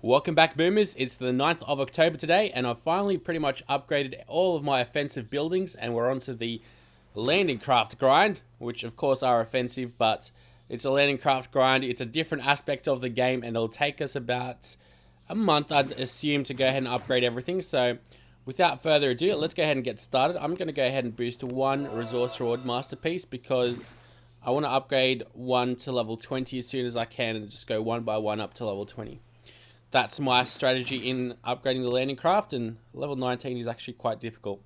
Welcome back, Boomers. It's the 9th of October today, and I've finally pretty much upgraded all of my offensive buildings, and we're onto the landing craft grind, which of course are offensive, but it's a landing craft grind. It's a different aspect of the game, and it'll take us about a month, I'd assume, to go ahead and upgrade everything. So without further ado, let's go ahead and get started. I'm going to go ahead and boost one resource reward masterpiece because I want to upgrade one to level 20 as soon as I can and just go one by one up to level 20. That's my strategy in upgrading the landing craft, and level 19 is actually quite difficult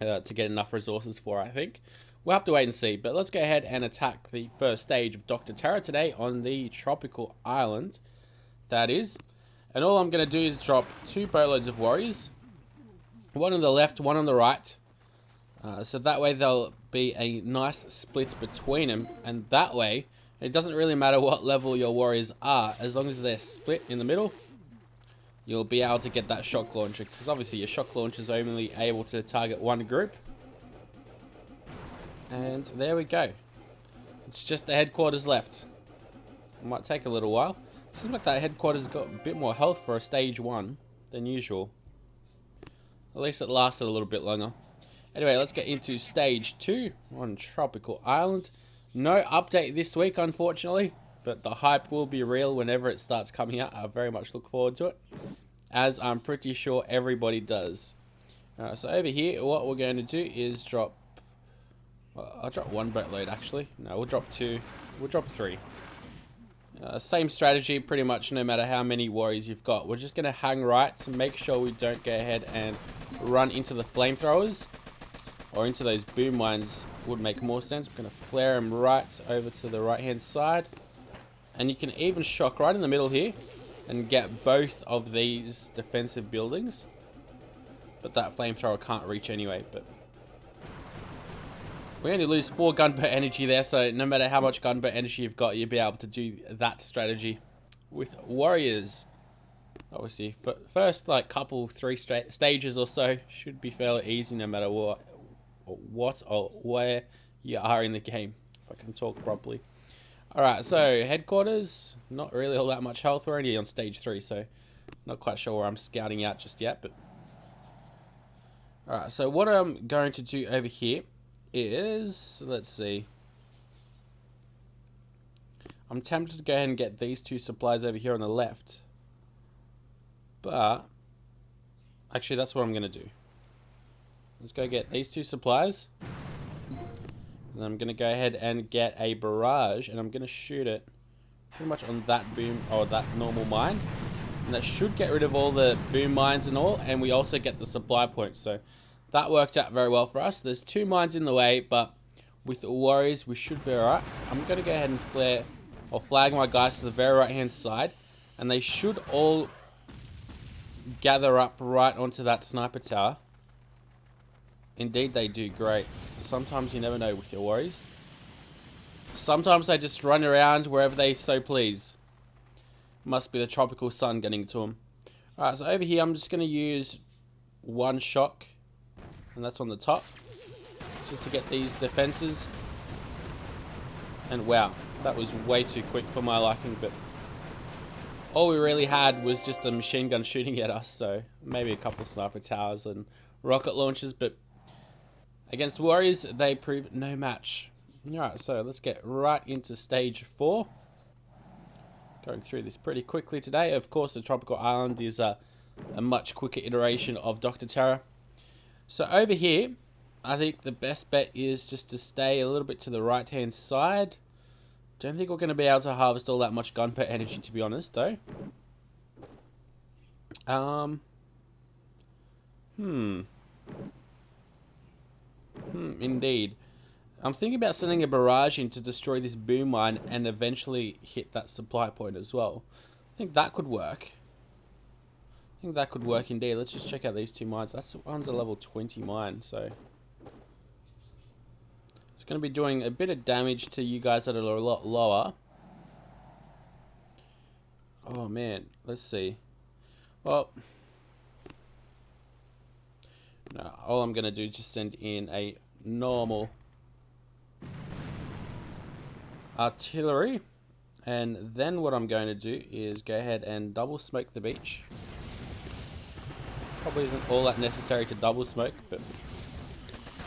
to get enough resources for, I think. We'll have to wait and see, but let's go ahead and attack the first stage of Dr. Terra today on the tropical island, that is. And all I'm going to do is drop two boatloads of warriors, one on the left, one on the right, so that way there'll be a nice split between them, and that way it doesn't really matter what level your warriors are, as long as they're split in the middle, you'll be able to get that shock launcher, because obviously your shock launcher is only able to target one group. And there we go. It's just the headquarters left. It might take a little while. Seems like that headquarters got a bit more health for a stage 1 than usual. At least it lasted a little bit longer. Anyway, let's get into stage 2 on Tropical Island. No update this week, unfortunately, but the hype will be real whenever it starts coming out. I very much look forward to it, as I'm pretty sure everybody does. So over here, what we're going to do is drop... Well, I'll drop one boatload, actually. No, we'll drop two. We'll drop three. Same strategy, pretty much, no matter how many warriors you've got. We're just going to hang right to make sure we don't go ahead and run into the flamethrowers or into those boom mines. Would make more sense. We're going to flare them right over to the right hand side, and you can even shock right in the middle here and get both of these defensive buildings, but that flamethrower can't reach anyway. But we only lose 4 gunboat energy there, so no matter how much gunboat energy you've got, you'll be able to do that strategy with warriors. Obviously first like three stages or so should be fairly easy, no matter what or where you are in the game, if I can talk properly. Alright, so headquarters, not really all that much health. We're only on stage 3, so not quite sure where I'm scouting out just yet. But alright, so what I'm going to do over here is, let's see, I'm tempted to go ahead and get these two supplies over here on the left, but actually that's what I'm going to do. Let's go get these two supplies, and I'm going to go ahead and get a barrage, and I'm going to shoot it pretty much on that boom, or that normal mine, and that should get rid of all the boom mines and all, and we also get the supply point. So that worked out very well for us. There's 2 mines in the way, but with the warriors we should be alright. I'm going to go ahead and flag my guys to the very right hand side, and they should all gather up right onto that sniper tower. Indeed they do. Great. Sometimes you never know with your warriors. Sometimes they just run around wherever they so please. Must be the tropical sun getting to them. Alright, so over here I'm just going to use one shock, and that's on the top, just to get these defenses. And wow, that was way too quick for my liking, but all we really had was just a machine gun shooting at us, so maybe a couple of sniper towers and rocket launchers, but against warriors they prove no match. Alright, so let's get right into stage 4. Going through this pretty quickly today. Of course, the tropical island is a much quicker iteration of Dr. Terra. So over here, I think the best bet is just to stay a little bit to the right hand side. Don't think we're going to be able to harvest all that much gunpowder energy, to be honest, though. Indeed. I'm thinking about sending a barrage in to destroy this boom mine and eventually hit that supply point as well. I think that could work. I think that could work indeed. Let's just check out these 2 mines. That's one's a level 20 mine, so it's going to be doing a bit of damage to you guys that are a lot lower. Oh man, let's see. Well, no, all I'm going to do is just send in a normal artillery And then what I'm going to do is go ahead and double smoke the beach. Probably isn't all that necessary to double smoke, but...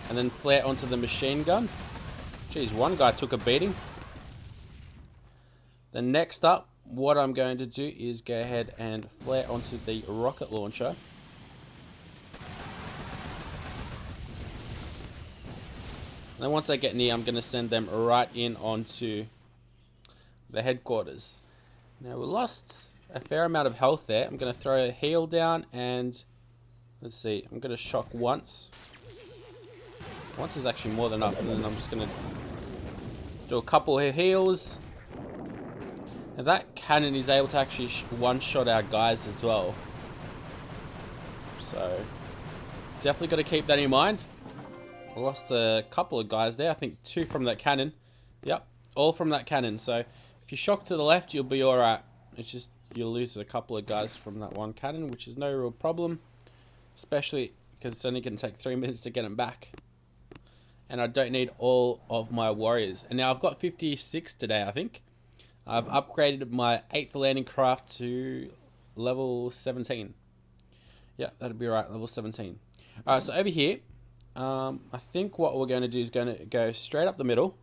And then flare onto the machine gun. Geez, one guy took a beating. Then next up, what I'm going to do is go ahead and flare onto the rocket launcher. And then once I get near, I'm going to send them right in onto the headquarters. Now we lost a fair amount of health there. I'm going to throw a heal down and let's see, I'm going to shock once. Once is actually more than enough, and then I'm just going to do a couple of heals. Now that cannon is able to actually one-shot our guys as well. So definitely got to keep that in mind. I lost a couple of guys there. I think 2 from that cannon. Yep, all from that cannon. So if you shock to the left, you'll be alright. It's just you'll lose a couple of guys from that one cannon, which is no real problem. Especially because it's only going to take 3 minutes to get them back. And I don't need all of my warriors. And now I've got 56 today, I think. I've upgraded my 8th landing craft to level 17. Yeah, that'd be right, level 17. Alright, so over here, I think what we're going to do is going to go straight up the middle.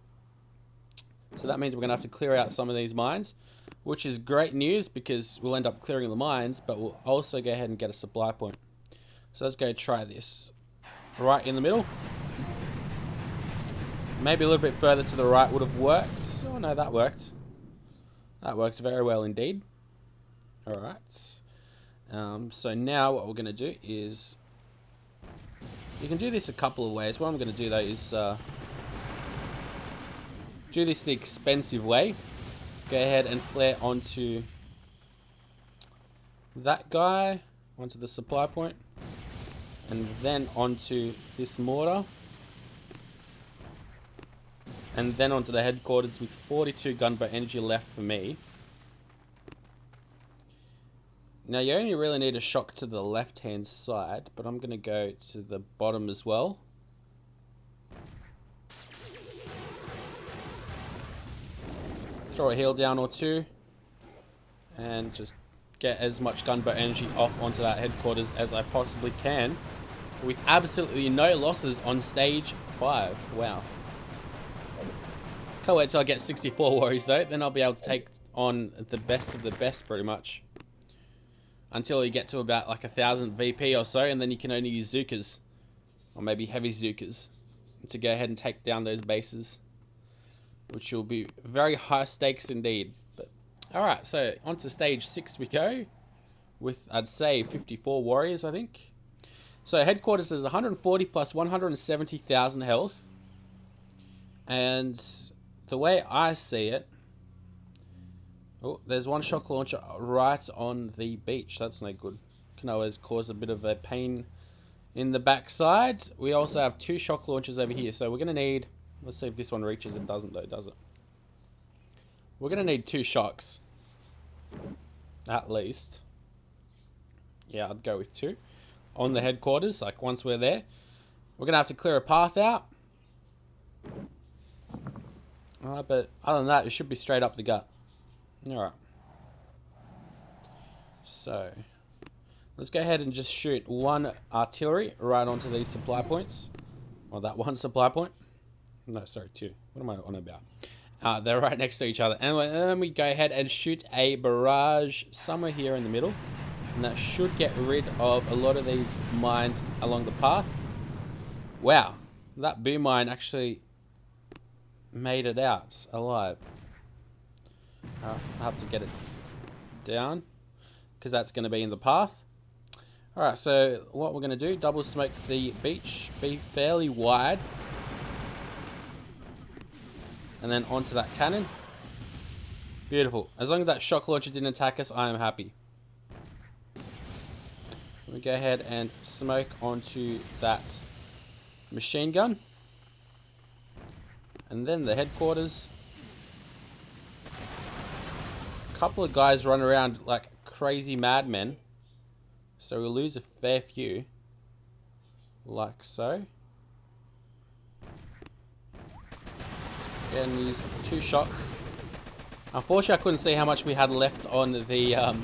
So that means we're going to have to clear out some of these mines, which is great news because we'll end up clearing the mines, but we'll also go ahead and get a supply point. So let's go try this. Right in the middle. Maybe a little bit further to the right would have worked. Oh no, that worked. That worked very well indeed. Alright. So now what we're going to do is... You can do this a couple of ways. What I'm going to do though is... do this the expensive way. Go ahead and flare onto... that guy. Onto the supply point. And then onto this mortar. And then onto the headquarters with 42 gunboat energy left for me. Now you only really need a shock to the left hand side, but I'm going to go to the bottom as well. Throw a heal down or 2. And just get as much gunboat energy off onto that headquarters as I possibly can. With absolutely no losses on stage 5. Wow. Can't wait till I get 64 warriors though, then I'll be able to take on the best of the best pretty much. Until you get to about like 1,000 VP or so, and then you can only use Zookas. Or maybe heavy Zookas. To go ahead and take down those bases. Which will be very high stakes indeed. But alright, so on to stage 6 we go. With, I'd say, 54 warriors I think. So headquarters is 140 plus 170,000 health. And... the way I see it... oh, there's one shock launcher right on the beach. That's no good. Can always cause a bit of a pain in the backside. We also have 2 shock launchers over here. So we're going to need... let's see if this one reaches. It doesn't though, does it? We're going to need 2 shocks. At least. Yeah, I'd go with 2. On the headquarters, like once we're there. We're going to have to clear a path out. Alright, but other than that, it should be straight up the gut. Alright. So, let's go ahead and just shoot 1 artillery right onto these supply points. Or that 1 supply point. No, sorry, 2. What am I on about? They're right next to each other. And then we go ahead and shoot a barrage somewhere here in the middle. And that should get rid of a lot of these mines along the path. Wow. That boom mine actually... made it out alive. I have to get it down because that's going to be in the path. Alright, so what we're going to do, double smoke the beach, be fairly wide, and then onto that cannon. Beautiful. As long as that shock launcher didn't attack us, I am happy. We go ahead and smoke onto that machine gun. And then the headquarters. A couple of guys run around like crazy madmen. So we'll lose a fair few. Like so. Again, use 2 shocks. Unfortunately, I couldn't see how much we had left on the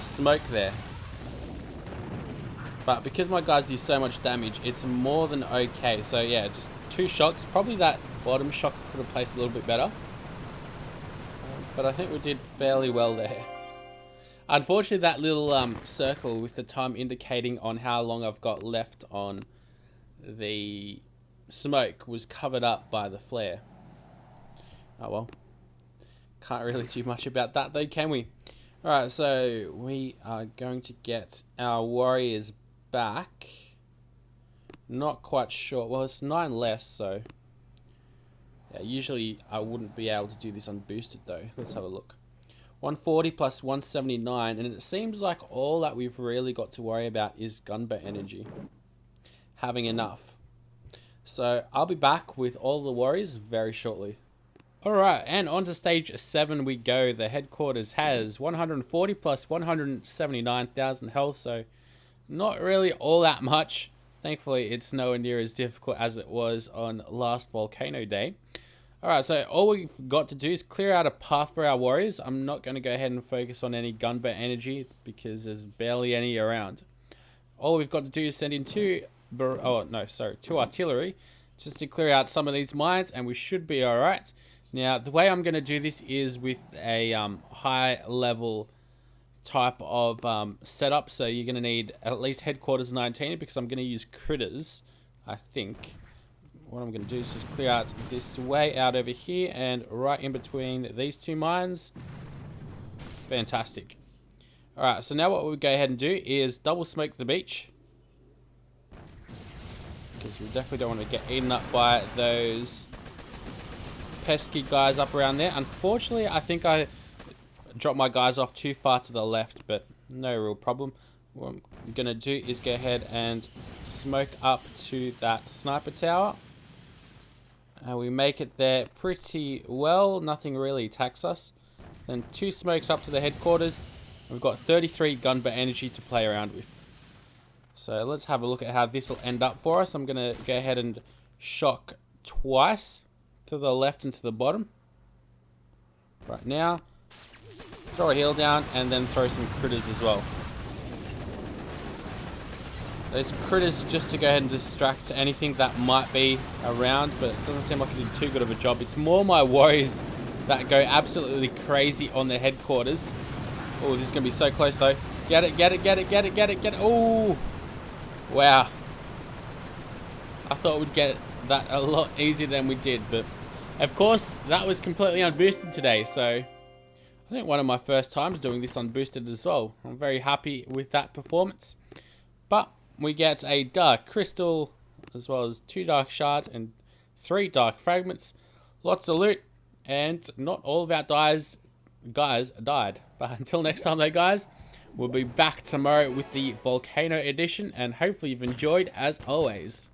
smoke there. But because my guys do so much damage, it's more than okay. So yeah, just 2 shots. Probably that bottom shot could have placed a little bit better. But I think we did fairly well there. Unfortunately, that little circle with the time indicating on how long I've got left on the smoke was covered up by the flare. Oh well. Can't really do much about that though, can we? Alright, so we are going to get our warriors back. Not quite sure. Well, it's 9 less, so... yeah, usually I wouldn't be able to do this unboosted though. Let's have a look. 140 plus 179, and it seems like all that we've really got to worry about is gunboat energy. Having enough. So I'll be back with all the warriors very shortly. Alright, and on to stage 7 we go. The headquarters has 140 plus 179,000 health, so not really all that much. Thankfully, it's nowhere near as difficult as it was on last volcano day. Alright, so all we've got to do is clear out a path for our warriors. I'm not going to go ahead and focus on any gunboat energy because there's barely any around. All we've got to do is send in 2 artillery just to clear out some of these mines, and we should be alright. Now, the way I'm going to do this is with a high level type of setup. So you're going to need at least headquarters 19 because I'm going to use critters, I think. What I'm going to do is just clear out this way out over here and right in between these 2 mines. Fantastic. Alright, so now what we'll go ahead and do is double smoke the beach. Because we definitely don't want to get eaten up by those pesky guys up around there. Unfortunately, I think I dropped my guys off too far to the left, but no real problem. What I'm going to do is go ahead and smoke up to that sniper tower. We make it there pretty well. Nothing really attacks us. Then 2 smokes up to the headquarters. We've got 33 gunboat energy to play around with. So let's have a look at how this will end up for us. I'm going to go ahead and shock twice to the left and to the bottom. Right now. Throw a heal down and then throw some critters as well. Those critters just to go ahead and distract anything that might be around, but it doesn't seem like it did too good of a job. It's more my warriors that go absolutely crazy on their headquarters. Oh, this is going to be so close though. Get it, get it, get it, get it, get it, get it. Oh, wow. I thought we'd get that a lot easier than we did, but of course that was completely unboosted today, so I think one of my first times doing this unboosted as well. I'm very happy with that performance. But we get a dark crystal, as well as 2 dark shards and 3 dark fragments. Lots of loot, and not all of our guys died. But until next time though, guys, we'll be back tomorrow with the Volcano edition, and hopefully you've enjoyed as always.